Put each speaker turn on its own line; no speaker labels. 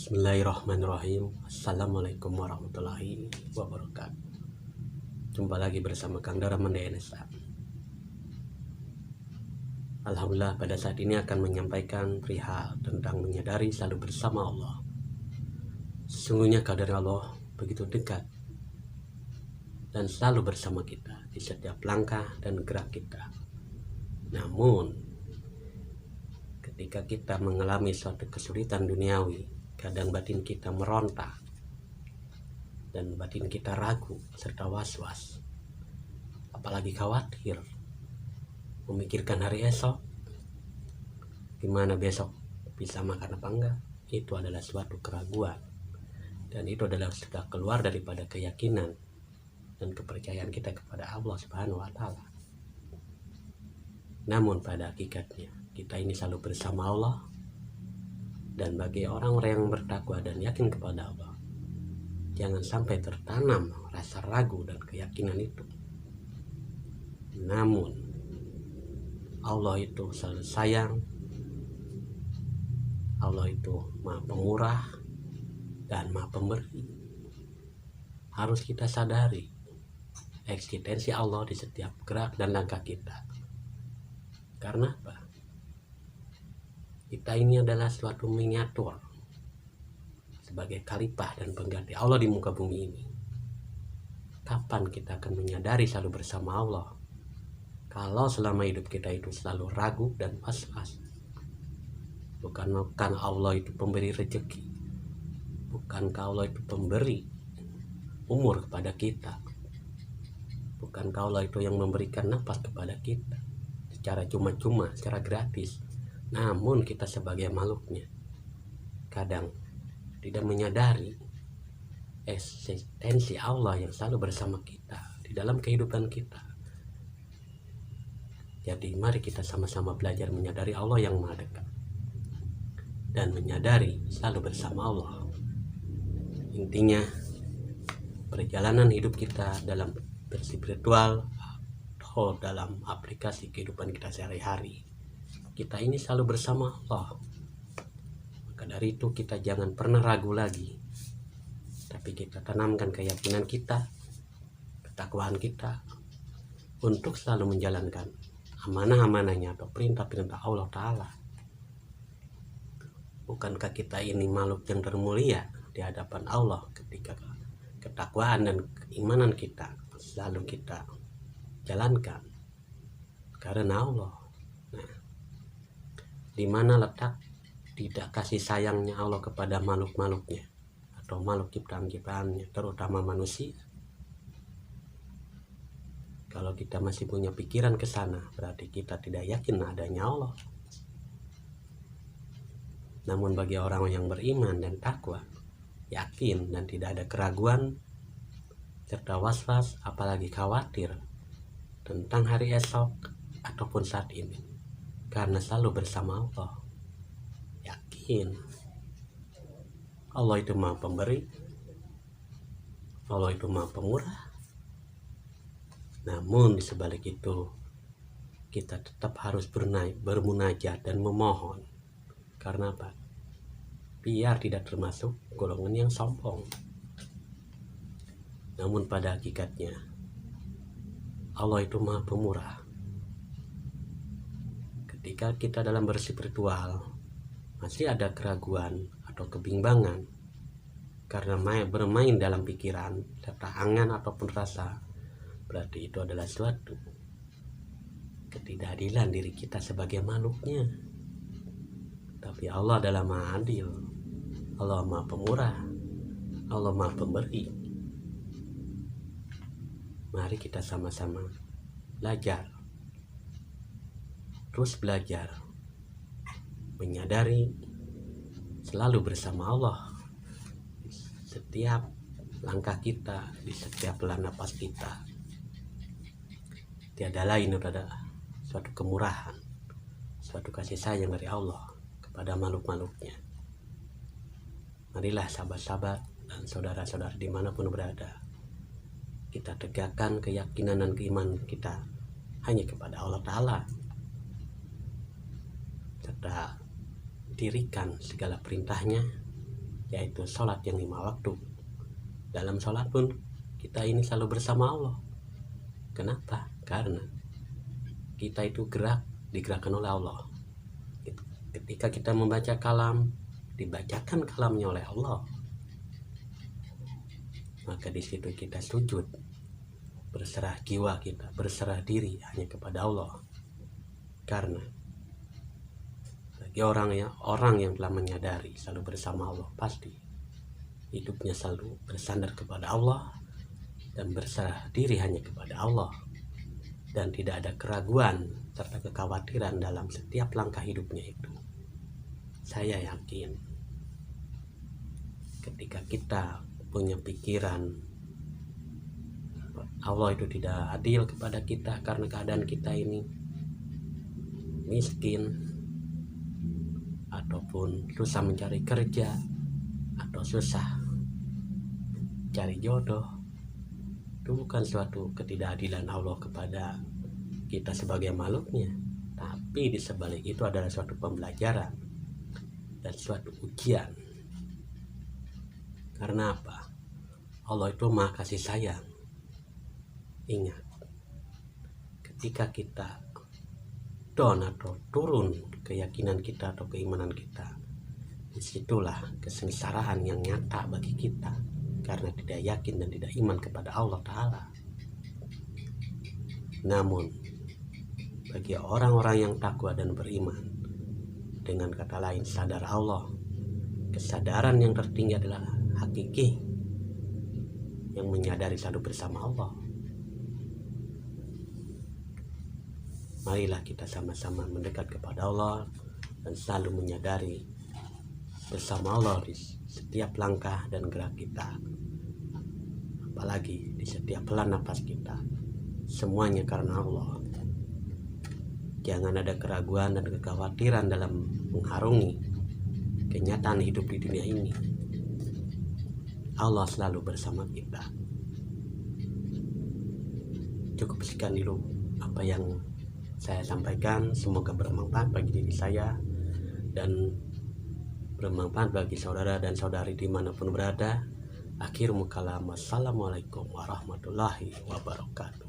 Bismillahirrahmanirrahim. Assalamualaikum warahmatullahi wabarakatuh. Jumpa lagi bersama Kang Dara Mendenesa. Alhamdulillah, pada saat ini akan menyampaikan perihal tentang menyadari selalu bersama Allah. Sesungguhnya kadar Allah begitu dekat dan selalu bersama kita di setiap langkah dan gerak kita. Namun ketika kita mengalami suatu kesulitan duniawi, kadang batin kita meronta dan batin kita ragu serta was-was, apalagi khawatir memikirkan hari esok, gimana besok bisa makan apa enggak. Itu adalah suatu keraguan, dan itu adalah sudah keluar daripada keyakinan dan kepercayaan kita kepada Allah Subhanahu wa Ta'ala. Namun pada hakikatnya kita ini selalu bersama Allah, dan bagi orang-orang yang bertakwa dan yakin kepada Allah, jangan sampai tertanam rasa ragu dan keyakinan itu. Namun Allah itu selalu sayang, Allah itu Maha Pemurah dan Maha Pemberi. Harus kita sadari eksistensi Allah di setiap gerak dan langkah kita. Karena apa? Kita ini adalah suatu miniatur sebagai khalifah dan pengganti Allah di muka bumi ini. Kapan kita akan menyadari selalu bersama Allah? Kalau selama hidup kita itu selalu ragu dan was-was. Bukankah Allah itu pemberi rezeki? Bukankah Allah itu pemberi umur kepada kita? Bukankah Allah itu yang memberikan nafas kepada kita secara cuma-cuma, secara gratis? Namun kita sebagai makhluknya kadang tidak menyadari eksistensi Allah yang selalu bersama kita di dalam kehidupan kita. Jadi mari kita sama-sama belajar menyadari Allah yang maha dekat dan menyadari selalu bersama Allah. Intinya perjalanan hidup kita dalam berspiritual atau dalam aplikasi kehidupan kita sehari-hari, kita ini selalu bersama Allah. Maka dari itu kita jangan pernah ragu lagi, tapi kita tanamkan keyakinan kita, ketakwaan kita untuk selalu menjalankan amanah-amanahnya atau perintah-perintah Allah Ta'ala. Bukankah kita ini makhluk yang termulia di hadapan Allah ketika ketakwaan dan keimanan kita selalu kita jalankan karena Allah. Di mana letak tidak kasih sayangnya Allah kepada makhluk-makhluknya atau makhluk ciptaan-ciptaannya, terutama manusia? Kalau kita masih punya pikiran ke sana, berarti kita tidak yakin adanya Allah. Namun bagi orang yang beriman dan takwa, yakin dan tidak ada keraguan serta was-was, apalagi khawatir tentang hari esok ataupun saat ini, karena selalu bersama Allah. Yakin Allah itu Maha Pemberi, Allah itu Maha Pemurah. Namun di sebalik itu kita tetap harus bermunajat dan memohon. Karena apa? Biar tidak termasuk golongan yang sombong. Namun pada hakikatnya Allah itu Maha Pemurah. Ketika kita dalam berspiritual masih ada keraguan atau kebimbangan karena bermain dalam pikiran serta angan ataupun rasa, berarti itu adalah suatu ketidakadilan diri kita sebagai makhluknya. Tapi Allah adalah Maha Adil, Allah Maha Pemurah, Allah Maha Pemberi. Mari kita sama-sama belajar, terus belajar menyadari selalu bersama Allah di setiap langkah kita, di setiap napas kita. Tiada lain adalah suatu kemurahan, suatu kasih sayang dari Allah kepada makhluk-makhluknya. Marilah sahabat-sahabat dan saudara-saudara dimanapun berada, kita tegakkan keyakinan dan keimanan kita hanya kepada Allah Ta'ala, serta dirikan segala perintahnya yaitu sholat yang 5 waktu. Dalam sholat pun kita ini selalu bersama Allah. Kenapa? Karena kita itu digerakkan oleh Allah. Ketika kita membaca kalam, dibacakan kalamnya oleh Allah, maka di situ kita sujud, berserah jiwa kita, berserah diri hanya kepada Allah. Karena bagi orang yang telah menyadari selalu bersama Allah, pasti hidupnya selalu bersandar kepada Allah dan berserah diri hanya kepada Allah, dan tidak ada keraguan serta kekhawatiran dalam setiap langkah hidupnya itu. Saya yakin ketika kita punya pikiran Allah itu tidak adil kepada kita karena keadaan kita ini miskin, ataupun susah mencari kerja, atau susah cari jodoh, itu bukan suatu ketidakadilan Allah kepada kita sebagai makhluknya, tapi di sebalik itu adalah suatu pembelajaran dan suatu ujian. Karena apa? Allah itu Maha Kasih Sayang. Ingat, ketika kita down atau turun keyakinan kita atau keimanan kita, disitulah kesengsaraan yang nyata bagi kita karena tidak yakin dan tidak iman kepada Allah Ta'ala. Namun bagi orang-orang yang takwa dan beriman, dengan kata lain sadar Allah, kesadaran yang tertinggi adalah hakiki, yang menyadari selalu bersama Allah. Marilah kita sama-sama mendekat kepada Allah dan selalu menyadari bersama Allah di setiap langkah dan gerak kita, apalagi di setiap helaan nafas kita. Semuanya karena Allah. Jangan ada keraguan dan kekhawatiran dalam mengharungi kenyataan hidup di dunia ini. Allah selalu bersama kita. Cukup sekian dulu apa yang saya sampaikan. Semoga bermanfaat bagi diri saya dan bermanfaat bagi saudara dan saudari dimanapun berada. Akhirul kalam, wassalamualaikum warahmatullahi wabarakatuh.